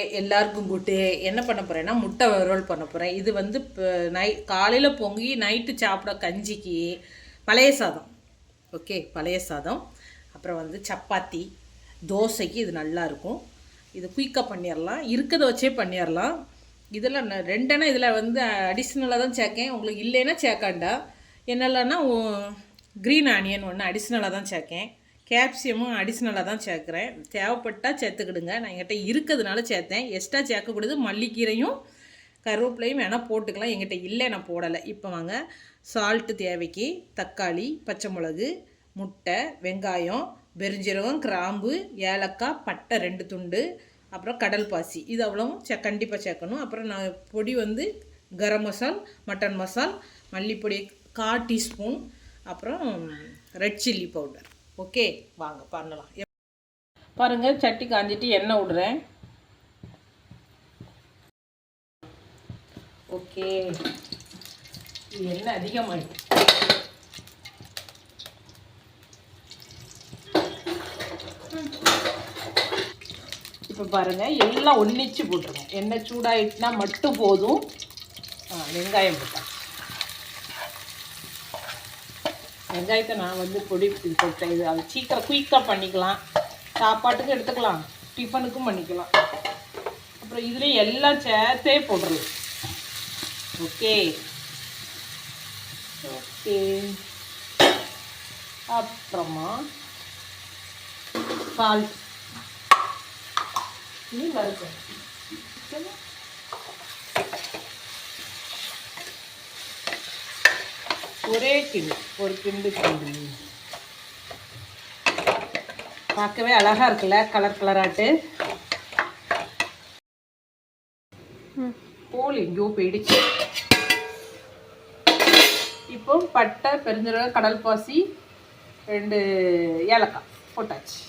எல்லாருக்கும் கூட்டு என்ன பண்ண போகிறேன்னா முட்டை ரோல் பண்ண போகிறேன். இது வந்து இப்போ காலையில் பொங்கி நைட்டு சாப்பிட கஞ்சிக்கு பழைய சாதம். ஓகே, பழைய சாதம். அப்புறம் வந்து சப்பாத்தி தோசைக்கு இது நல்லாயிருக்கும். இது குயிக்காக பண்ணிடலாம், இருக்கிறத வச்சே பண்ணிடலாம். இதில் ரெண்டெண்ணா இதில் வந்து அடிஷ்னலாக தான் சேர்க்கேன். உங்களுக்கு இல்லைன்னா சேர்க்காண்டா. என்னெல்லாம்னா க்ரீன் ஆனியன் ஒன்று அடிஷ்னலாக தான் சேர்க்கேன். கேப்சியமும் அடிஷ்னலாக தான் சேர்க்குறேன். தேவைப்பட்டால் சேர்த்துக்கிடுங்க. நான் என்கிட்ட இருக்கிறதுனால சேர்த்தேன். எக்ஸ்ட்ரா சேர்க்கக்கூடாது. மல்லிக்கீரையும் கருவேப்பிலையும் வேணால் போட்டுக்கலாம். என்கிட்ட இல்லை, நான் போடலை. இப்போ வாங்க, சால்ட்டு தேவைக்கு, தக்காளி, பச்சை மிளகு, முட்டை, வெங்காயம், பெருஞ்சீரகம், கிராம்பு, ஏலக்காய், பட்டை 2 துண்டு, அப்புறம் கடல் பாசி. இது அவ்வளவும் கண்டிப்பாக சேர்க்கணும். அப்புறம் நான் பொடி வந்து கரம் மசால், மட்டன் மசால், மல்லிப்பொடி 1/4 டீஸ்பூன், அப்புறம் ரெட் சில்லி பவுடர். ஓகே, வாங்க பண்ணலாம். பாருங்கள், சட்டி காஞ்சிட்டு எண்ணெய் விடுறேன். ஓகே, இது எண்ணெய் அதிகமாகிட்டு. இப்போ பாருங்கள், எல்லாம் ஒன்றிச்சு போட்டுருங்க. எண்ணெய் சூடாயிட்டுனா மட்டும் போதும். வெங்காயம் போட்டேன். வெங்காயத்தை நான் வந்து பொடி போட்டேன். இது அது சீக்கிரம் குயிக்காக பண்ணிக்கலாம். சாப்பாட்டுக்கும் எடுத்துக்கலாம், டிஃபனுக்கும் பண்ணிக்கலாம். அப்புறம் இதுலேயும் எல்லாம் சேர்த்தே போடுறது. Okay okay. அப்புறமா சால்ட் இது வறுக்கும். ஒரே கிண்டு, ஒரு கிண்டு கிண்டு. பார்க்கவே அழகாக இருக்குல்ல, கலர் கலராட்டு. போல் எங்கேயோ போயிடுச்சு. இப்போ பட்டை, பெருஞ்சீரகம், கடல் பாசி, 2 ஏலக்காய் போட்டாச்சு.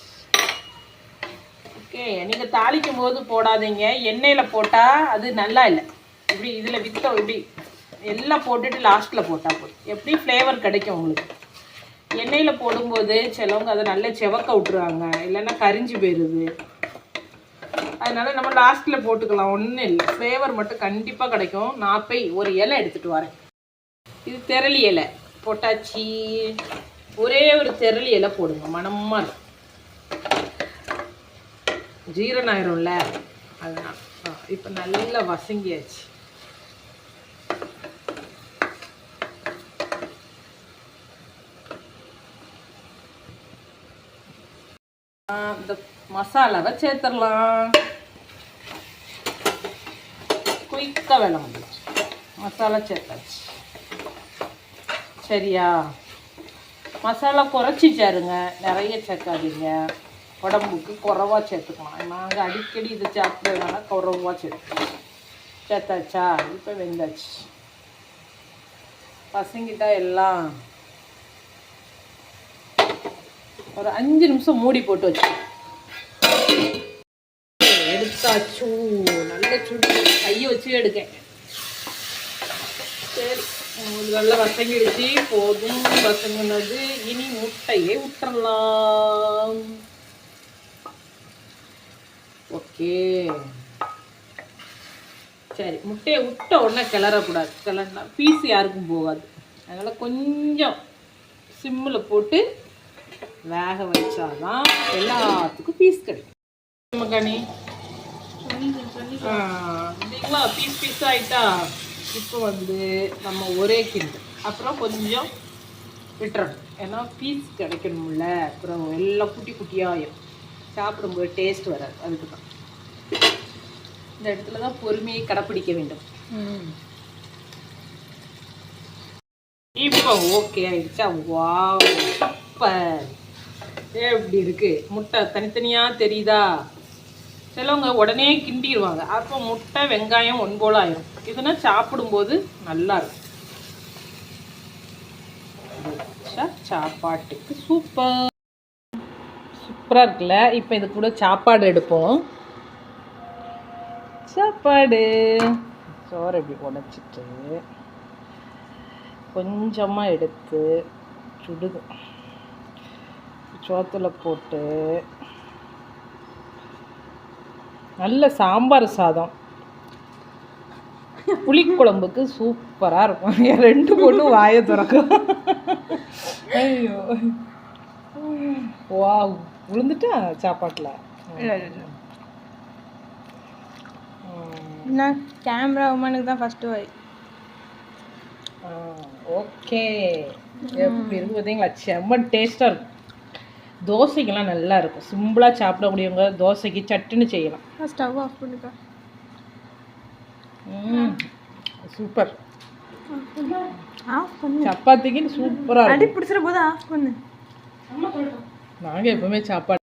ஓகே, நீங்கள் தாளிக்கும் போது போடாதீங்க. எண்ணெயில் போட்டால் அது நல்லா இல்லை. இப்படி இதில் இப்படி எல்லாம் போட்டுட்டு லாஸ்ட்டில் போட்டால் போதும். எப்படி ஃப்ளேவர் கிடைக்கும் உங்களுக்கு. எண்ணெயில் போடும்போது சிலவங்க அதை நல்லா செவக்க விட்டுருவாங்க, இல்லைன்னா கரிஞ்சு போயிடுது. அதனால் நம்ம லாஸ்ட்டில் போட்டுக்கலாம், ஒன்றும் இல்லை. ஃப்ளேவர் மட்டும் கண்டிப்பாக கிடைக்கும். நான் போய் ஒரு இலை எடுத்துகிட்டு வரேன். இது தெரளி இலை போட்டாச்சு. ஒரே ஒரு தெரளி இலை போடுங்க, மணமாக இருக்கும். ஜீரணம் ஆயிரும்ல, அதனால். இப்போ நல்லா வசங்கியாச்சு. இந்த மசாலாவை சேர்த்துடலாம். குயிக்காக வேலை முடியும். மசாலா சேர்த்தாச்சு. சரியா? மசாலா குறைச்சி சேருங்க, நிறைய சேர்க்காதீங்க. உடம்புக்கு குறைவா சேர்த்துக்கலாம். நாங்கள் அடிக்கடி இதை சாப்பிட்றதுனால குறைவா சேர்த்தாச்சா. இப்போ வெந்தாச்சு. பசங்கிட்டா எல்லாம் ஒரு 5 நிமிஷம் மூடி போட்டு வச்சு எடுத்தாச்சு. நல்ல சுடு கையை வச்சு எடுக்கேன். சரி, உங்களுக்கு நல்லா வசங்கிடுச்சு. போதும் வசங்கினது. இனி முட்டையை விட்டுறலாம். ஓகே, சரி. முட்டையை விட்ட உடனே கிளறக்கூடாது. கிளறினா பீஸ் யாருக்கும் போகாது. அதனால் கொஞ்சம் சிம்மில் போட்டு வேக வச்சாதான் எல்லாத்துக்கும் பீஸ் கிடைக்கும். மக்கானி இல்லைங்களா? பீஸ் ஆகிட்டா. இப்போ வந்து நம்ம ஒரே கிண்டு, அப்புறம் கொஞ்சம் விட்டுறணும். ஏன்னா பீஸ் கிடைக்கணும்ல. அப்புறம் எல்லாம் குட்டி குட்டியாகிடும், சாப்பிடும்போது டேஸ்ட் வராது. அதுக்கு தான் இந்த இடத்துல தான் பொறுமையை கடைப்பிடிக்க வேண்டும். இப்போ ஓகே ஆயிடுச்சா? Wow, super. எப்படி இருக்கு? முட்டை தனித்தனியாக தெரியுதா? சிலவங்க உடனே கிண்டிடுவாங்க. அப்போ முட்டை வெங்காயம் ஒன்போல ஆயிரும். இதுனா சாப்பிடும்போது நல்லா இருக்கும். சாப்பாட்டுக்கு சூப்பராக இருக்குல்ல. இப்போ இது கூட சாப்பாடு எடுப்போம். சாப்பாடு சோறு இப்படி உடைச்சிட்டு கொஞ்சமாக எடுத்து சுடுது சோத்தில் போட்டு நல்ல சாம்பார் சாதம், புளிக்குழம்புக்கு சூப்பராக இருக்கும். என் 2 பொண்ணும் வாயை திறக்கும். ஐயோ வா விழுந்துட்டா சாப்பாட்டில். நான் கேமரா உமனுக்கு தான் ஃபஸ்ட்டு வாய். ஓகே, எப்படி இருக்கு பார்த்தீங்களா? செம்ம டேஸ்ட்டாக இருக்கும். தோசைக்கெல்லாம் நல்லா இருக்கும். சிம்பிளாக சாப்பிடக்கூடியவங்க தோசைக்கு சட்டுன்னு செய்யலாம். ஸ்டவ் ஆஃப் பண்ணிக்கோ. சூப்பர். ஆஃப் பண்ணு. சப்பாத்திக்கு சூப்பராக அடி பிடிச்சிட போது ஆஃப் பண்ணு. நாங்கள் எப்பவுமே சாப்பாடு